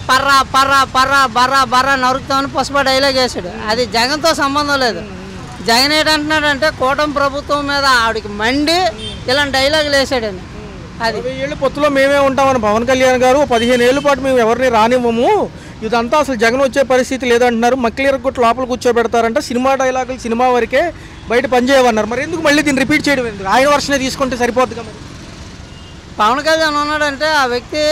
పర్రా పర్రా పర్రా బర్రా బర్రా నరుకుతామని పసుపు డైలాగ్ వేసాడు. అది జగన్తో సంబంధం లేదు. జగన్ ఏంటంటున్నాడంటే కూటమి ప్రభుత్వం మీద ఆవిడకి మండి ఇలాంటి డైలాగులు వేసాడని. అది 20 ఏళ్ళు పొత్తులో మేమే ఉంటామని పవన్ కళ్యాణ్ గారు 15 ఏళ్ళ పాటు మేము ఎవరిని రానివ్వము, ఇదంతా అసలు జగన్ వచ్చే పరిస్థితి లేదంటున్నారు. మక్కిలీరగొట్టు లోపల కూర్చోబెడతారంట, సినిమా డైలాగులు సినిమా వరకే బయట పనిచేయమన్నారు. మరి ఎందుకు మళ్ళీ దీన్ని రిపీట్ చేయడం ఎందుకు? ఆయన వర్షనే తీసుకుంటే సరిపోతుందిగా. మరి పవన్ కళ్యాణ్ ఉన్నాడంటే ఆ వ్యక్తి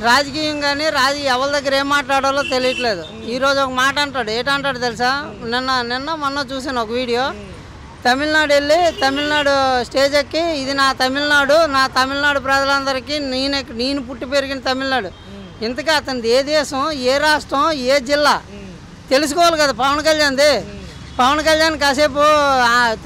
రాజకీయం కానీ ఎవరి దగ్గర ఏం మాట్లాడాలో తెలియట్లేదు. ఈరోజు ఒక మాట అంటాడు. ఏంటంటాడు తెలుసా? మొన్న చూసాను ఒక వీడియో. తమిళనాడు వెళ్ళి తమిళనాడు స్టేజ్ ఎక్కి ఇది నా తమిళనాడు ప్రజలందరికీ నేను పుట్టి పెరిగిన తమిళనాడు. ఇంతకీ అతనిది ఏ దేశం, ఏ రాష్ట్రం, ఏ జిల్లా తెలుసుకోవాలి కదా పవన్ కళ్యాణ్ది. పవన్ కళ్యాణ్ కాసేపు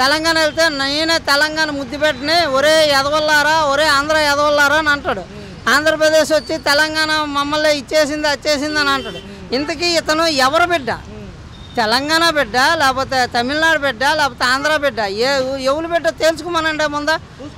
తెలంగాణ వెళ్తే నేనే తెలంగాణ ముద్దు పెట్టిని ఒరే ఎదవల్లారా, ఒరే ఆంధ్ర ఎదవల్లారా అని అంటాడు. ఆంధ్రప్రదేశ్ వచ్చి తెలంగాణ మమ్మల్ని ఇచ్చేసింది వచ్చేసింది అని అంటాడు. ఇంతకీ ఇతను ఎవరు బిడ్డ? తెలంగాణ బిడ్డ, లేకపోతే తమిళనాడు బిడ్డ, లేకపోతే ఆంధ్ర బిడ్డ? ఎవరు బిడ్డ తెలుసుకోమనండి, ముందా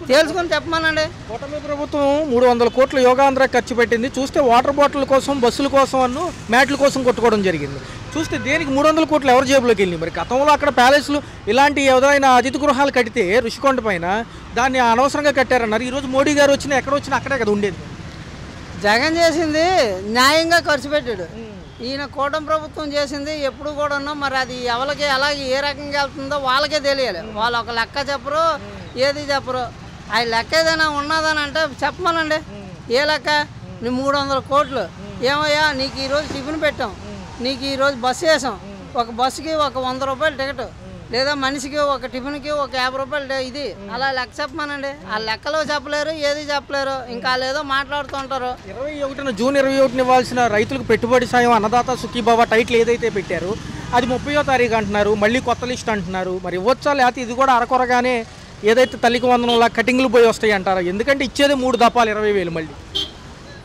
తెలుసుకొని చెప్పమనండి. కూటమి ప్రభుత్వం 300 కోట్లు యోగాంధ్ర ఖర్చు పెట్టింది. చూస్తే వాటర్ బాటిల్ కోసం, బస్సుల కోసం అన్ను మ్యాట్ల కోసం కొట్టుకోవడం జరిగింది. చూస్తే దేనికి 300 కోట్లు ఎవరి జేబులోకి వెళ్ళి? మరి గతంలో అక్కడ ప్యాలెస్లు ఇలాంటి ఏదైనా అతిథి గృహాలు కడితే ఋషికొండ పైన దాన్ని అనవసరంగా కట్టారన్నారు. ఈరోజు మోడీ గారు వచ్చినా ఎక్కడ వచ్చినా అక్కడే కదా ఉండేది. జగన్ చేసింది న్యాయంగా ఖర్చు పెట్టాడు. ఈయన కూటమి ప్రభుత్వం చేసింది ఎప్పుడు కూడా మరి అది ఎవరికి ఎలాగే ఏ రకంగా వెళ్తుందో వాళ్ళకే తెలియాలి. వాళ్ళు ఒక లెక్క చెప్పరు, ఏది చెప్పరు. ఆ లెక్క ఏదైనా ఉన్నదని అంటే చెప్పమనండి. ఏ లెక్క? నీ 300 కోట్లు ఏమయ్యా నీకు ఈరోజు టిఫిన్ పెట్టాం, నీకు ఈరోజు బస్సు వేసాం, ఒక బస్సుకి ఒక 100 రూపాయలు టికెట్, లేదా మనిషికి ఒక టిఫిన్కి ఒక 50 రూపాయలు ఇది, అలా లెక్క చెప్పమనండి. ఆ లెక్కలో చెప్పలేరు, ఏది చెప్పలేరు. ఇంకా లేదో మాట్లాడుతుంటారు. జూన్ 21 ఇవ్వాల్సిన రైతులకు పెట్టుబడి సాయం అన్నదాత సుఖీభావ టైటిల్ ఏదైతే పెట్టారో అది 30వ తారీఖు అంటున్నారు. మళ్ళీ కొత్త లిస్ట్ అంటున్నారు. మరి ఇవ్వచ్చా, లేకపోతే ఇది కూడా అరకొరగానే ఏదైతే తల్లికి వందనంలా కటింగ్లు పోయి వస్తాయి అంటారా? ఎందుకంటే ఇచ్చేది 3 దఫాలు 20,000. మళ్ళీ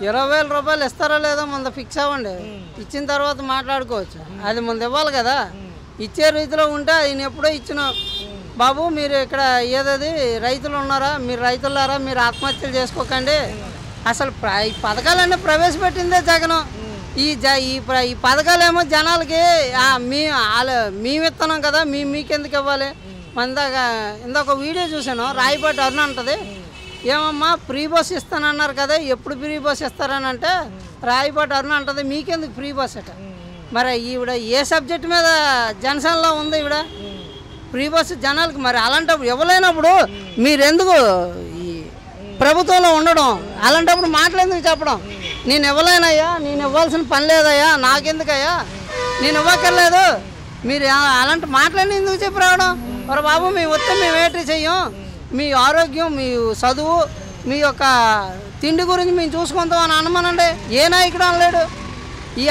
20,000 రూపాయలు ఇస్తారో లేదో ముందు ఫిక్స్ అవ్వండి. ఇచ్చిన తర్వాత మాట్లాడుకోవచ్చు. అది ముందు ఇవ్వాలి కదా. ఇచ్చే రీతిలో ఉంటే ఆయన ఎప్పుడో ఇచ్చిన బాబు మీరు ఇక్కడ ఏదది రైతులు ఉన్నారా, మీరు రైతులారా, మీరు ఆత్మహత్యలు చేసుకోకండి. అసలు ఈ పథకాలన్నీ ప్రవేశపెట్టిందే జగన్. ఈ పథకాలేమో జనాలకి మేము ఇస్తున్నాం కదా, మీకెందుకు ఇవ్వాలి? ఇందాక వీడియో చూసాను. రాయపాటి అరుణ అంటది, ఏమమ్మా ఫ్రీ బస్ ఇస్తానన్నారు కదా, ఎప్పుడు ఫ్రీ బస్ ఇస్తారని అంటే రాయపాటి అరుణ అంటది మీకెందుకు ఫ్రీ బస్ అట. మరి ఈవిడ ఏ సబ్జెక్ట్ మీద జనసేనలో ఉంది ఈవిడ? ఫ్రీ బస్సు జనాలకి. మరి అలాంటప్పుడు ఇవ్వలేనప్పుడు మీరెందుకు ఈ ప్రభుత్వంలో ఉండడం? అలాంటప్పుడు మాటలెందుకు చెప్పడం? నేను ఇవ్వలేనయ్యా, నేను ఇవ్వాల్సిన పని లేదయ్యా, నాకెందుకయ్యా, నేను ఇవ్వక్కర్లేదు, మీరు అలాంటి మాటలన్నీ ఎందుకు చెప్పి రావడం? మరి బాబు మేము వస్తే మేము ఏంటి చెయ్యం, మీ ఆరోగ్యం, మీ చదువు, మీ యొక్క తిండి గురించి మేము చూసుకుంటాం అని అనమనండి. ఏ నాయకుడు అనలేడు. ఈ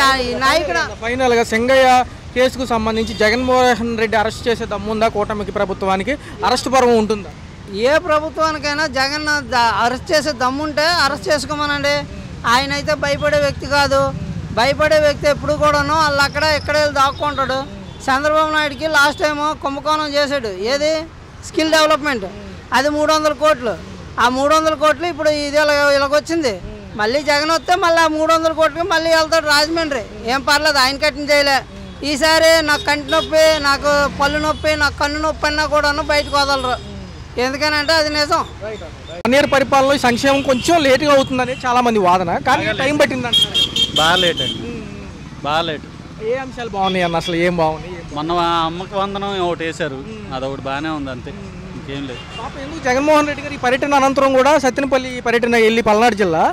నాయకుడు ఫైనల్గా సింగయ్య కేసుకు సంబంధించి జగన్మోహన్ రెడ్డి అరెస్ట్ చేసే దమ్ముందా? కూటమికి ప్రభుత్వానికి అరెస్ట్ పర్వం ఉంటుందా? ఏ ప్రభుత్వానికైనా జగన్ అరెస్ట్ చేసే దమ్ముంటే అరెస్ట్ చేసుకోమనండి. ఆయన అయితే భయపడే వ్యక్తి కాదు. భయపడే వ్యక్తి ఎప్పుడు కూడాను వాళ్ళు అక్కడ ఎక్కడ వెళ్ళి దాక్కుంటాడు. చంద్రబాబు నాయుడుకి లాస్ట్ టైము కుంభకోణం చేశాడు. ఏది? Skill development. అది 300 కోట్లు. ఆ 300 కోట్లు ఇప్పుడు ఇది ఇలాగొచ్చింది. మళ్ళీ జగన్ వస్తే మళ్ళీ ఆ 300 కోట్లకి మళ్ళీ వెళ్తాడు రాజమండ్రి. ఏం పర్లేదు, ఆయన కట్టిన చేయలే. ఈసారి నాకు కంటి నొప్పి, నాకు పళ్ళు నొప్పి, నాకు కన్ను నొప్పి అన్నా కూడాను బయటకు వదలరు. ఎందుకనంటే అది నిజం. అన్నేరు పరిపాలనలో సంక్షేమం కొంచెం లేటుగా అవుతుందని చాలా మంది వాదన, కానీ టైం పట్టిందంట. బాగా లేట్ అండి, బాగా లేట్. ఏ అంశాలు బాగున్నాయి అన్న? అసలు ఏం బాగున్నాయి? మొన్న అమ్మకి వందనం ఒకటి వేశారు, అదొకటి బాగానే ఉంది, అంతే, ఇంకేం లేదు. పాప ఎందుకు జగన్మోహన్ రెడ్డి గారు ఈ పర్యటన అనంతరం కూడా సత్తెనపల్లి పర్యటన వెళ్ళి పల్నాడు జిల్లా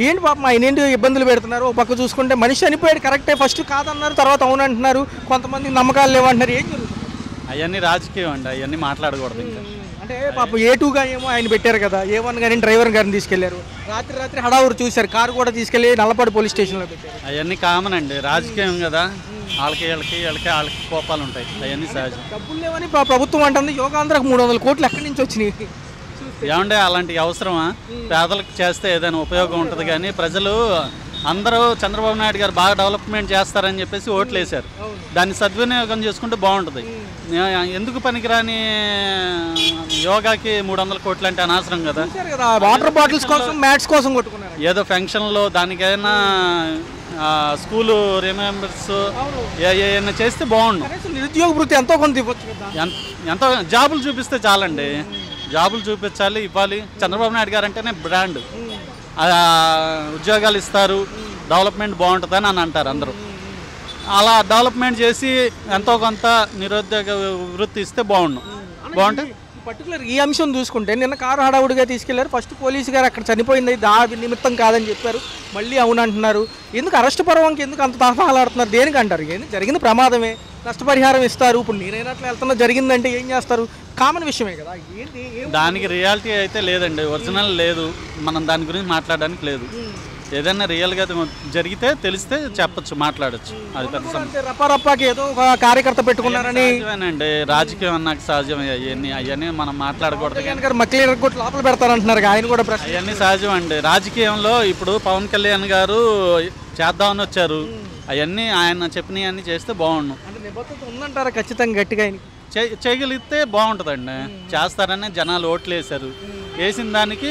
ఏంటి పాపం ఆయన ఏంటి ఇబ్బందులు పెడుతున్నారు? ఒక పక్క చూసుకుంటే మనిషి చనిపోయాడు, కరెక్టే, ఫస్ట్ కాదన్నారు, తర్వాత అవునంటున్నారు, కొంతమంది నమ్మకాలు లేవంటున్నారు. ఏం జరుగుతుంది? అవన్నీ రాజకీయం అండి, అవన్నీ మాట్లాడకూడదు. ఇంకా అంటే పాపం A2గా ఏమో ఆయన పెట్టారు కదా, A1 గారిని డ్రైవర్ గారిని తీసుకెళ్లారు, రాత్రి హడావురు చూశారు, కారు కూడా తీసుకెళ్లి నల్లపాడు పోలీస్ స్టేషన్లో పెట్టారు. అవన్నీ కామన్ అండి, రాజకీయం కదా, వాళ్ళకి కోపాలు ఉంటాయి, అవన్నీ సహజం. డబ్బులు లేవని ప్రభుత్వం అంటుంది. యోగాంధ్రకు 300 కోట్లు ఎక్కడి నుంచి వచ్చినాయి? ఏమంటే అలాంటి అవసరమా? పేదలకు చేస్తే ఏదైనా ఉపయోగం ఉంటుంది, కానీ ప్రజలు అందరూ చంద్రబాబు నాయుడు గారు బాగా డెవలప్మెంట్ చేస్తారని చెప్పేసి ఓట్లు వేశారు. దాన్ని సద్వినియోగం చేసుకుంటే బాగుంటుంది. ఎందుకు పనికిరాని యోగాకి 300 కోట్లు అంటే అనవసరం కదా. వాటర్ బాటిల్స్ కోసం, మ్యాట్స్ కోసం కొట్టుకున్నారు. ఏదో ఫంక్షన్లో దానికైనా స్కూలు రిమెంబర్స్ ఏమైనా చేస్తే బాగుండు. నిరుద్యోగ వృత్తి ఎంతో కొంత ఇవ్వచ్చు కదా. ఎంతో జాబులు చూపిస్తే చాలండి. జాబులు చూపించాలి, ఇవ్వాలి. చంద్రబాబు నాయుడు గారు అంటేనే బ్రాండ్. ఉద్యోగాలు ఇస్తారు, డెవలప్మెంట్ బాగుంటుందని అని అంటారు అందరూ. అలా డెవలప్మెంట్ చేసి ఎంతో కొంత నిరుద్యోగ వృత్తి ఇస్తే బాగుంటుంది. పర్టికులర్ ఈ అంశం చూసుకుంటే నిన్న కారు హడావుడిగా తీసుకెళ్లారు. ఫస్ట్ పోలీసు గారు అక్కడ చనిపోయింది దాడి నిమిత్తం కాదని చెప్పారు, మళ్ళీ అవునంటున్నారు. ఎందుకు అరెస్ట్ పర్వంకి ఎందుకు అంత తహతహలాడుతున్నారు? దేనికి అంటారు? జరిగింది ప్రమాదమే, నష్టపరిహారం ఇస్తారు. ఇప్పుడు నేనైనట్లు వెళ్తున్నా జరిగిందంటే ఏం చేస్తారు? కామన్ విషయమే కదా. దానికి రియాలిటీ అయితే లేదండి, ఒరిజినల్ లేదు. మనం దాని గురించి మాట్లాడడానికి లేదు. ఏదైనా రియల్గా జరిగితే తెలిస్తే చెప్పచ్చు, మాట్లాడచ్చు. అది పెద్ద రప్పారప్పాకి ఏదో ఒక కార్యకర్త పెట్టుకున్నారని సహజమేనండి. రాజకీయం అన్నాక సహజమే. అవన్నీ మనం మాట్లాడకూడదు. లోపల పెడతారంటున్నారు ఆయన కూడా. అవన్నీ సహజం అండి. రాజకీయంలో ఇప్పుడు పవన్ కళ్యాణ్ గారు చేద్దామని వచ్చారు. అవన్నీ ఆయన చెప్పినవన్నీ చేస్తే బాగుండు. ఉందంటారా ఖచ్చితంగా గట్టిగా చేయగలిగితే బాగుంటుందండి. చేస్తారని జనాలు ఓట్లు వేశారు. వేసిన దానికి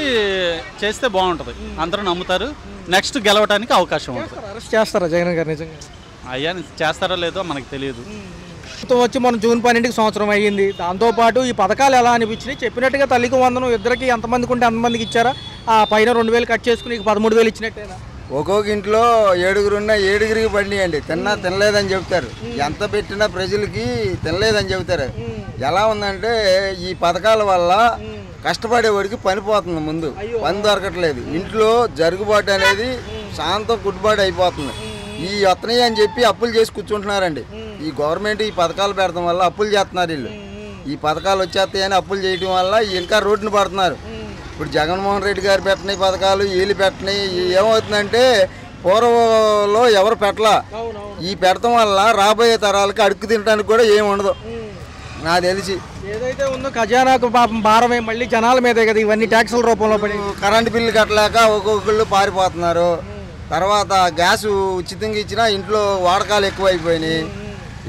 చేస్తే బాగుంటుంది, అందరూ నమ్ముతారు. నెక్స్ట్ గెలవడానికి అవకాశం ఉంటుంది. అరెస్ట్ చేస్తారా జగన్ గారు నిజంగా? అయ్యా చేస్తారో లేదో మనకు తెలియదు. వచ్చి మనం జూన్ 12కి సంవత్సరం అయ్యింది. దాంతోపాటు ఈ పథకాలు ఎలా అనిపించినాయి? చెప్పినట్టుగా తల్లికి వందనం ఇద్దరికి ఎంతమందికి ఉంటే అంతమందికి ఇచ్చారా? ఆ పైన 2000 కట్ చేసుకుని 13,000 ఇచ్చినట్టేనా? ఒక్కొక్క ఇంట్లో 7 7 పడినాయండి. తినలేదని చెప్తారు. ఎంత పెట్టినా ప్రజలకి తినలేదని చెబుతారు. ఎలా ఉందంటే ఈ పథకాల వల్ల కష్టపడేవాడికి పని పోతుంది, ముందు పని దొరకట్లేదు. ఇంట్లో జరుగుబాటు అనేది శాంతం గుడ్బాటు అయిపోతుంది. ఈ వస్తున్నాయి అని చెప్పి అప్పులు చేసి కూర్చుంటున్నారండి. ఈ గవర్నమెంట్ ఈ పథకాలు పెడతాం వల్ల అప్పులు చేస్తున్నారు వీళ్ళు. ఈ పథకాలు వచ్చేస్తాయని అప్పులు చేయడం వల్ల ఇంకా రోడ్డును పడుతున్నారు. ఇప్పుడు జగన్మోహన్ రెడ్డి గారు పెట్టిన పథకాలు వీళ్ళు పెట్టినాయి. ఏమవుతుందంటే పూర్వంలో ఎవరు పెట్టలా. ఈ పెడతాం వల్ల రాబోయే తరాలకి అడుక్కు తినడానికి కూడా ఏమి ఉండదు నాకు తెలిసి. ఏదైతే ఉందో ఖజానాకు భారమే మళ్ళీ జనాల మీదే కదా ఇవన్నీ ట్యాక్సుల రూపంలో పడి. కరెంటు బిల్లు కట్టలేక ఒక్కొక్కళ్ళు పారిపోతున్నారు. తర్వాత గ్యాస్ ఉచితంగా ఇచ్చినా ఇంట్లో వాడకాలు ఎక్కువైపోయినాయి.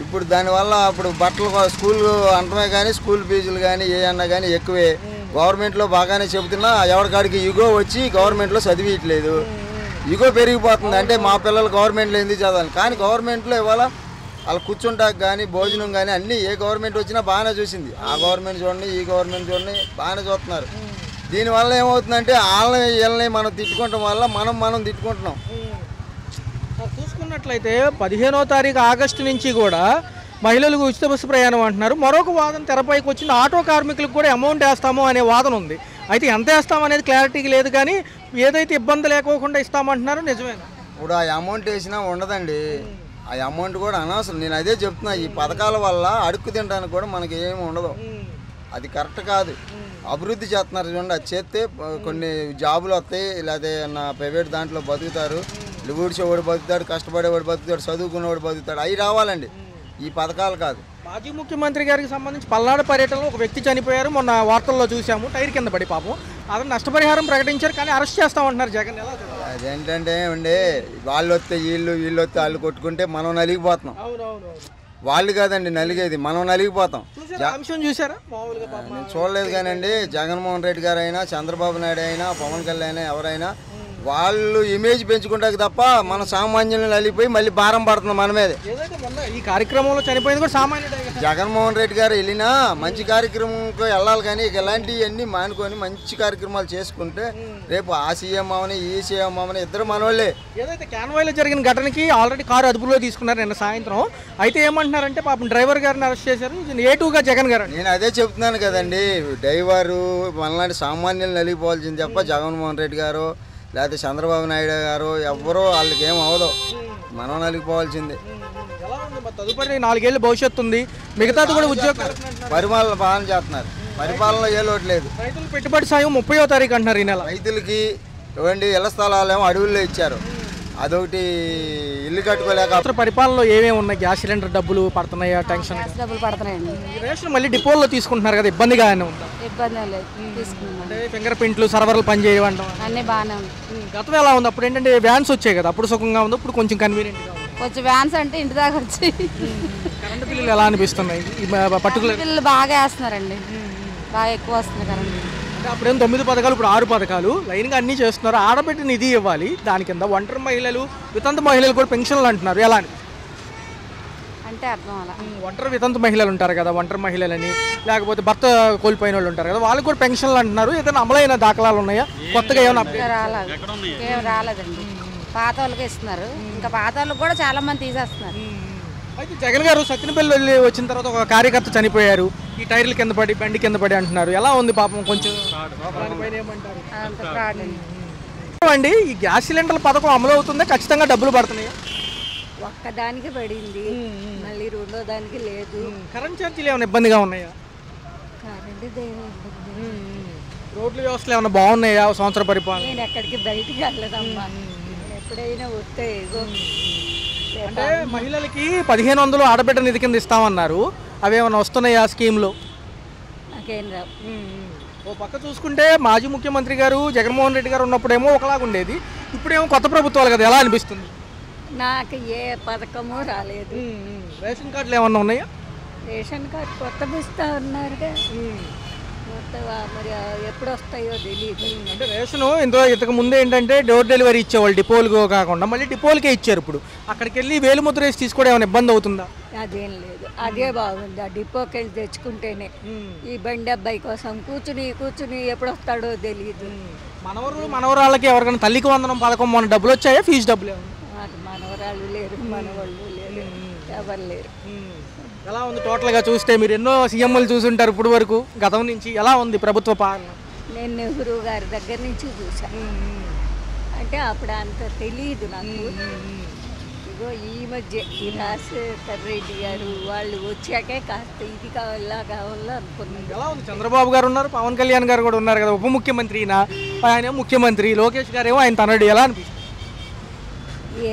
ఇప్పుడు దానివల్ల ఇప్పుడు బట్టలు స్కూల్ అంటమే కానీ స్కూల్ ఫీజులు కానీ ఏమన్నా కానీ ఎక్కువే. గవర్నమెంట్లో బాగానే చెబుతున్నా ఎవరికాడికి ఇగో వచ్చి గవర్నమెంట్లో చదివియట్లేదు. ఇగో పెరిగిపోతుంది. అంటే మా పిల్లలు గవర్నమెంట్లో ఎందుకు చదవాలి? కానీ గవర్నమెంట్లో ఇవాళ వాళ్ళు కూర్చుంటాక కానీ భోజనం కానీ అన్నీ ఏ గవర్నమెంట్ వచ్చినా బాగానే చూసింది. ఆ గవర్నమెంట్ చూడండి, ఈ గవర్నమెంట్ చూడండి, బాగానే చూస్తున్నారు. దీనివల్ల ఏమవుతుందంటే వాళ్ళని వీళ్ళని మనం తిట్టుకోవటం వల్ల మనం తిట్టుకుంటున్నాం. చూసుకున్నట్లయితే 15వ తారీఖు ఆగస్టు నుంచి కూడా మహిళలకు ఉచిత బస్సు ప్రయాణం అంటున్నారు. మరొక వాదన తెరపైకి వచ్చింది, ఆటో కార్మికులకు కూడా అమౌంట్ వేస్తాము అనే వాదన ఉంది. అయితే ఎంత వేస్తాం అనేది క్లారిటీ లేదు, కానీ ఏదైతే ఇబ్బంది లేకోకుండా ఇస్తామంటున్నారో నిజమేనా? ఇప్పుడు ఆ అమౌంట్ వేసినా ఉండదండి. ఆ అమౌంట్ కూడా అనవసరం. నేను అదే చెప్తున్నా, ఈ పథకాల వల్ల అడుక్కు తినడానికి కూడా మనకి ఏమి ఉండదు. అది కరెక్ట్ కాదు. అభివృద్ధి చేస్తున్నారు చూడండి, అది చేస్తే కొన్ని జాబులు వస్తాయి. లేకపోతే నా ప్రైవేట్ దాంట్లో బతుకుతారు. ఊడ్చేవాడు బతుకుతాడు, కష్టపడేవాడు బతుకుతాడు, చదువుకునేవాడు బతుకుతాడు. అవి రావాలండి, ఈ పథకాలు కాదు. మాజీ ముఖ్యమంత్రి గారికి సంబంధించి పల్నాడు పర్యటనలో ఒక వ్యక్తి చనిపోయారు, మొన్న వార్తల్లో చూసాము. టైర్ కింద పడి పాపం. అతను నష్టపరిహారం ప్రకటించారు, కానీ అరెస్ట్ చేస్తామంటున్నారు జగన్. ఎలా? అదేంటంటే ఉండే వాళ్ళు వస్తే వీళ్ళు వస్తే వాళ్ళు కొట్టుకుంటే మనం నలిగిపోతున్నాం. వాళ్ళు కాదండి నలిగేది, మనం నలిగిపోతాం. చూసారా? నేను చూడలేదు కానండి. జగన్మోహన్ రెడ్డి గారు అయినా, చంద్రబాబు నాయుడు అయినా, పవన్ కళ్యాణ్ అయినా, ఎవరైనా వాళ్ళు ఇమేజ్ పెంచుకుంటారు తప్ప మన సామాన్యులను నలిగిపోయి మళ్ళీ భారం పడుతుంది మన మీదే. ఈ కార్యక్రమంలో చనిపోయింది కూడా సామాన్యుడే. జగన్మోహన్ రెడ్డి గారు వెళ్ళినా మంచి కార్యక్రమంకి వెళ్ళాలి, కానీ ఇలాంటివన్నీ మానుకొని మంచి కార్యక్రమాలు చేసుకుంటే రేపు ఆ సీఎం అవని ఈ సీఎం అవని ఇద్దరు మనోళ్ళే. ఏదైతే క్యాన్వాయ్లో జరిగిన ఘటనకి ఆల్రెడీ కారు అదుపులో తీసుకున్నారు నిన్న సాయంత్రం. అయితే ఏమంటున్నారంటే పాపం డ్రైవర్ గారిని అరెస్ట్ చేశారు, A2గా జగన్ గారు. నేను అదే చెప్తున్నాను కదండి, డ్రైవరు మనలాంటి సామాన్యులు నలిగిపోవాల్సింది తప్ప జగన్మోహన్ రెడ్డి గారు లేకపోతే చంద్రబాబు నాయుడు గారు ఎవ్వరూ వాళ్ళకి ఏం అవ్వదు, మనం నలిగిపోవాల్సిందే. తదుపరి 4 ఏళ్ళ భవిష్యత్తు ఉంది, మిగతాది కూడా ఉద్యోగాలు పరిపాలన బాగానే చేస్తున్నారు. పరిపాలనలో ఏ లోటు లేదు. రైతులు పెట్టుబడి సాయం 30వ తారీఖు అంటున్నారు ఈ నెల. రైతులకి ఇవ్వండి, ఇళ్ల స్థలాలేమో అడవుల్లో ఇచ్చారు. అదొకటి ఇల్లు కట్టుకోలేక. పరిపాలనలో ఏమేమి ఉన్నాయి? గ్యాస్ సిలిండర్ డబ్బులు పడుతున్నాయా? టెన్షన్ డబ్బులు పడుతున్నాయండి. రేషన్ మళ్ళీ డిపోల్లో తీసుకుంటున్నారు కదా, ఇబ్బందిగానే ఉందా? ఇబ్బంది లేదు, తీసుకున్నాం. అంటే ఫింగర్ ప్రింట్లు సర్వర్లు పనిచేయవంటాం, అన్నీ బాగానే ఉంది. గతం ఎలా ఉంది? అప్పుడు ఏంటంటే వ్యాన్స్ వచ్చాయి కదా, అప్పుడు సుఖంగా ఉంది, ఇప్పుడు కొంచెం కన్వీనియంట్గా ఉంది. కొంచెం వ్యాన్స్ అంటే ఇంటి దాకా వచ్చి. కరెంటు బిల్లులు ఎలా అనిపిస్తున్నాయి? పర్టికులర్ బిల్లు బాగా వేస్తున్నారండి, బాగా ఎక్కువ వస్తుంది కరెంట్. అప్పుడేం 9 పథకాలు, ఇప్పుడు 6 పథకాలు లైన్గా అన్నీ చేస్తున్నారు. ఆడబెట్టి నిధి ఇవ్వాలి, దాని కింద ఒంటరి మహిళలు, వితంతు మహిళలు కూడా పెన్షన్లు అంటున్నారు. ఎలా అని అంటే అర్థం అలా ఒంటరి వితంతు మహిళలు ఉంటారు కదా, ఒంటరి మహిళలని, లేకపోతే భర్త కోల్పోయిన వాళ్ళు ఉంటారు కదా, వాళ్ళకి కూడా పెన్షన్లు అంటున్నారు. ఏదైనా అమలైన దాఖలాలు ఉన్నాయా? కొత్తగా ఏమైనా రాలేదు, ఏం రాలేదండి. పాత వాళ్ళకి ఇస్తున్నారు, ఇంకా పాత వాళ్ళకి కూడా చాలా మంది తీసేస్తున్నారు. అయితే జగన్ గారు సత్యనపల్లి వెళ్ళి వచ్చిన తర్వాత ఒక కార్యకర్త చనిపోయారు, ఈ టైర్ల కింద పడి, బండి కింద పడి అంటున్నారు. ఎలా ఉంది పాపం? కొంచెం దానిపైన ఏమంటారు అంత ఫ్రాడ్ అండి? ఈ గ్యాస్ సిలిండర్ల పథకం అమలు అవుతుందా? ఖచ్చితంగా డబ్బులు పడుతున్నాయా? ఒక్కదానికి పడింది, మళ్ళీ రెండో దానికి లేదు. కరెంట్ ఛార్జీలు ఏమైనా ఇబ్బందిగా ఉన్నాయా? కరెంట్ రోడ్ల వ్యవస్థలు ఏమైనా బాగున్నాయా సంవత్సర పరిపాలన? నేను ఎక్కడికి బయటికి వెళ్ళదమ్మా, ఎప్పుడైనా వస్తే అంటే మహిళలకి 1500 ఆడబిడ్డ నిధి కింద ఇస్తామన్నారు, అవి ఏమైనా వస్తున్నాయా స్కీమ్లో? నాకేం రావు. ఓ పక్క చూసుకుంటే మాజీ ముఖ్యమంత్రి గారు జగన్మోహన్ రెడ్డి గారు ఉన్నప్పుడేమో ఒకలాగా ఉండేది, ఇప్పుడేమో కొత్త ప్రభుత్వాలు కదా, ఎలా అనిపిస్తుంది? నాకు ఏ పథకము రాలేదు. రేషన్ కార్డులు ఏమన్నా ఉన్నాయా? రేషన్ కార్డు కొత్తగా ఇస్తా ఉన్నారుగా, కొత్తగా మరి ఎప్పుడు వస్తాయో తెలియదు. అంటే రేషను ఇంతకు ముందు ఏంటంటే డోర్ డెలివరీ ఇచ్చేవాళ్ళు, డిపోలు కాకుండా మళ్ళీ డిపోలకే ఇచ్చారు. ఇప్పుడు అక్కడికి వెళ్ళి వేలుముద్ర వేసి తీసుకోవడం ఏమైనా ఇబ్బంది అవుతుందా? అదేం లేదు, అదే బాగుంది. ఆ డిపోకి వెళ్ళి తెచ్చుకుంటేనే. ఈ బండి అబ్బాయి కోసం కూర్చుని ఎప్పుడు వస్తాడో తెలియదు. మనవరాళ్ళకి ఎవరికైనా తల్లికి వందనం పథకం మొన్న డబ్బులు వచ్చాయా? ఫీజు డబ్బులు నాకు మనవరాళ్ళు లేరు, మనవాళ్ళు లేరు, ఎవరు లేరు. ఎలా ఉంది టోటల్గా చూస్తే? మీరు ఎన్నో సీఎంలు చూసుంటారు ఇప్పుడు వరకు, గతం నుంచి ఎలా ఉంది ప్రభుత్వ పాలన? నేను నెహ్రూ గారి దగ్గర నుంచి చూసాను, అంటే అప్పుడు అంత తెలియదు నాకు. ఇగో ఈ మధ్య ఈ రాజశేఖర్ రెడ్డి గారు వాళ్ళు వచ్చాకే కాస్త ఇది కావాలా అనుకున్నాను. ఎలా ఉంది? చంద్రబాబు గారు ఉన్నారు, పవన్ కళ్యాణ్ గారు కూడా ఉన్నారు కదా, ఉప ముఖ్యమంత్రి, ఆయన ముఖ్యమంత్రి, లోకేష్ గారు ఏమో ఆయన తనడు. ఎలా అనిపిస్తుంది?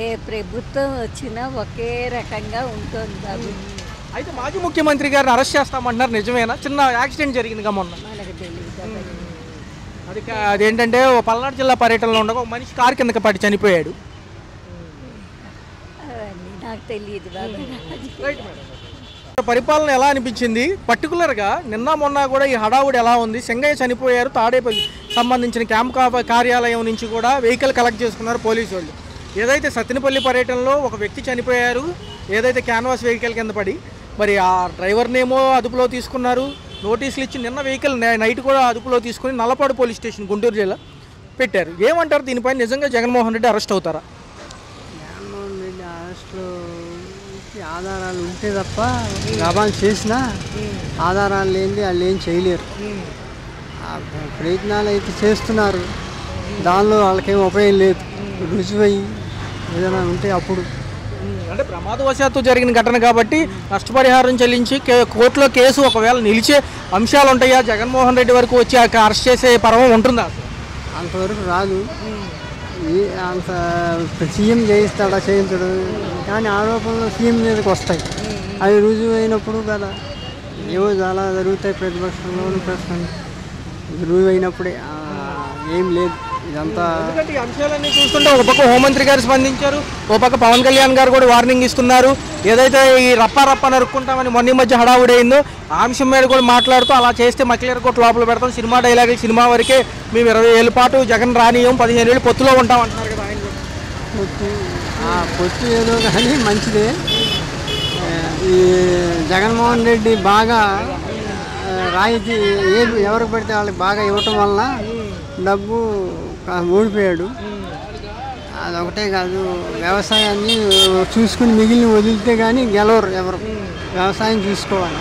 ఏ ప్రభుత్వం వచ్చినా ఒకే రకంగా ఉంటుంది బాబు. అయితే మాజీ ముఖ్యమంత్రి గారిని అరెస్ట్ చేస్తామంటున్నారు, నిజమేనా? చిన్న యాక్సిడెంట్ జరిగిందిగా మొన్న, మనకు తెలియదు. అదేంటంటే పల్నాడు జిల్లా పర్యటనలో ఉండగా ఒక మనిషి కారు కిందకి పడి చనిపోయాడు. అవన్నీ నాకు తెలియదు బాబు. పరిపాలన ఎలా అనిపించింది? పర్టికులర్గా నిన్న మొన్న కూడా ఈ హడావుడి ఎలా ఉంది? సింగయ్య చనిపోయారు, తాడేపల్లి సంబంధించిన క్యాంప్ కార్యాలయం నుంచి కూడా వెహికల్ కలెక్ట్ చేసుకున్నారు పోలీసు వాళ్ళు. ఏదైతే సత్తెనపల్లి పర్యటనలో ఒక వ్యక్తి చనిపోయారు, ఏదైతే క్యాన్వాస్ వెహికల్ కింద పడి, మరి ఆ డ్రైవర్నేమో అదుపులో తీసుకున్నారు, నోటీసులు ఇచ్చి నిన్న వెహికల్ నైట్ కూడా అదుపులో తీసుకుని నల్లపాడు పోలీస్ స్టేషన్ గుంటూరు జిల్లా పెట్టారు. ఏమంటారు దీనిపైన? నిజంగా జగన్మోహన్ రెడ్డి అరెస్ట్ అవుతారా? జగన్మోహన్ రెడ్డి అరెస్ట్లో ఆధారాలు ఉంటే తప్ప గబాన్ చేసినా ఆధారాలు లేనిది వాళ్ళు ఏం చేయలేరు. ప్రయత్నాలు అయితే చేస్తున్నారు, దానిలో వాళ్ళకేం ఉపయోగం లేదు. రుజువయ్యి ఏదైనా ఉంటే అప్పుడు. అంటే ప్రమాదవశాత్తు జరిగిన ఘటన కాబట్టి నష్టపరిహారం చెల్లించి కోర్టులో కేసు ఒకవేళ నిలిచే అంశాలు ఉంటాయా? జగన్మోహన్ రెడ్డి వరకు వచ్చి అరెస్ట్ చేసే పర్వం ఉంటుందా? అంతవరకు రాదు. అంత సీఎం చేయిస్తాడా చేయించడు, కానీ ఆరోపణలు సీఎం మీదకి వస్తాయి, అవి రుజువు అయినప్పుడు కదా. ఏవో చాలా జరుగుతాయి ప్రతిపక్షంలోనూ, ప్రశ్న రుజువు అయినప్పుడే. ఏం లేదు ఇదంతా. ఎందుకంటే ఈ అంశాలన్నీ చూస్తుంటే ఒక పక్క హోంమంత్రి గారు స్పందించారు, ఒక పక్క పవన్ కళ్యాణ్ గారు కూడా వార్నింగ్ ఇస్తున్నారు. ఏదైతే ఈ రప్ప నరుక్కుంటామని మొన్న మధ్య హడావుడైందో ఆ అంశం మీద కూడా మాట్లాడుతూ, అలా చేస్తే మక్కిలేరు కోట్ లోపల పెడతాం, సినిమా డైలాగులు సినిమా వరకే, మేము 20 ఏళ్ళ పాటు జగన్ రానియం, 15 ఏళ్ళు పొత్తులో ఉంటాం అంటున్నారు కదా ఆయన. పొత్తు ఏదో కానీ మంచిదే. ఈ జగన్మోహన్ రెడ్డి బాగా రాయితీ ఎవరికి పడితే వాళ్ళకి బాగా ఇవ్వటం వలన డబ్బు ఓడిపోయాడు. అదొకటే కాదు, వ్యవసాయాన్ని చూసుకుని మిగిలిన వదిలితే కానీ గెలవరు ఎవరు. వ్యవసాయం చూసుకోవాలి.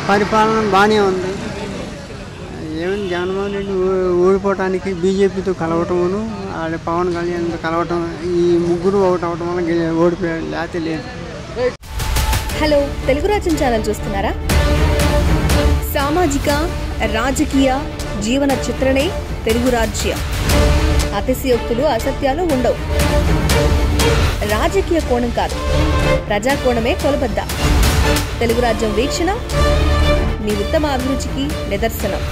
పరిపాలన బాగానే ఉంది. ఏమైనా జగన్మోహన్ రెడ్డి ఓడిపోవటానికి బీజేపీతో కలవటమును, పవన్ కళ్యాణ్తో కలవటం, ఈ ముగ్గురు ఒకటి అవటం వల్ల ఓడిపోయాడు, లేకపోతే లేదు. హలో, తెలుగు రాజ్యం ఛానల్ చూస్తున్నారా? సామాజిక రాజకీయ జీవన చిత్రణే తెలుగు రాజ్యం. అతిశయోక్తులు అసత్యాలు ఉండవు. రాజకీయ కోణం కాదు, ప్రజా కోణమే కొలబద్ద. తెలుగు రాజ్యం వీక్షణ మీ ఉత్తమ అభిరుచికి నిదర్శనం.